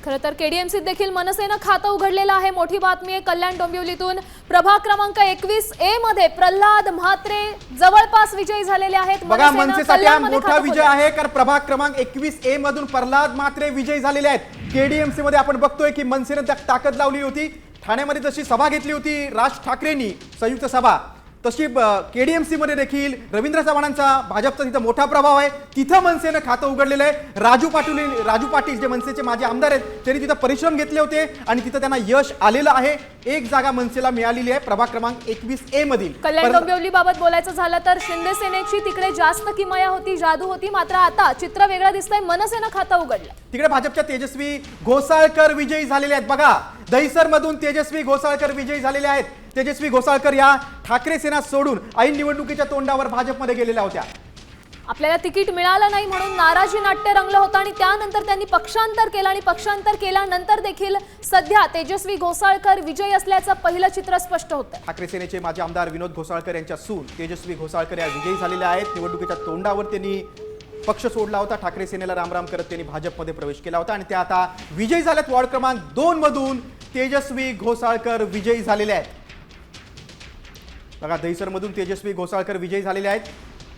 खरं तर केडीएमसीत देखील मनसेनं खातं उघडलेलं आहे। मोठी बातमी आहे कल्याण डोंबिवलीतून। प्रभाग क्रमांक 21A मध्ये प्रल्हाद म्हात्रे जवळपास विजयी झालेले आहेत। बघा मनसेसाठी हा मोठा विजय आहे, कारण प्रभाग क्रमांक 21A मधून प्रल्हाद म्हात्रे विजयी झालेले आहेत। केडीएमसी मध्ये आपण बघतोय की मनसेनं ताकद लावली होती। ठाण्यामध्ये जशी सभा घेतली होती राज ठाकरेंनी संयुक्त सभा, तशी केडीएमसी मध्ये देखील रवींद्र चव्हाणांचा भाजपचा तिथं मोठा प्रभाव आहे। तिथं मनसेनं खातं उघडलेलं आहे। राजू पाटील जे मनसेचे माजी आमदार आहेत त्यांनी तिथं परिश्रम घेतले होते आणि तिथं त्यांना यश आलेलं आहे। एक जागा मनसेला मिळालेली आहे प्रभाग क्रमांक 21A मधील। कल्याण डोंबिवली बाबत बोलायचं झालं तर शिंदे सेनेची तिकडे जास्त किमया होती, जादू होती, मात्र आता चित्र वेगळं दिसतंय। मनसेनं खातं उघडलं। तिकडे भाजपच्या तेजस्वी घोसाळकर विजयी झालेले आहेत। बघा दहिसर मधून तेजस्वी घोसाळकर विजयी झालेले आहेत। तेजस्वी घोसाळकर या ठाकरे सेना सोडून ऐन निवडणुकीच्या तोंडावर भाजपमध्ये गेलेल्या होत्या। आपल्याला तिकीट मिळालं नाही म्हणून नाराजी नाट्य रंगलं होतं आणि त्यानंतर त्यांनी पक्षांतर केलं आणि पक्षांतर केल्यानंतर देखील सध्या तेजस्वी घोसाळकर विजयी असल्याचं पहिलं चित्र स्पष्ट होतं। ठाकरे सेनेचे माजी आमदार विनोद घोसाळकर यांच्या सून तेजस्वी घोसाळकर या विजयी झालेल्या आहेत। निवडणुकीच्या तोंडावर त्यांनी पक्ष सोडला होता, ठाकरे सेनेला रामराम करत त्यांनी भाजपमध्ये प्रवेश केला होता आणि त्या आता विजयी झाल्यात। वॉर्ड क्रमांक 2 मधून तेजस्वी घोसाळकर विजयी झालेले आहेत। बघा दहिसर मधून तेजस्वी घोसाळकर विजयी झालेले आहेत।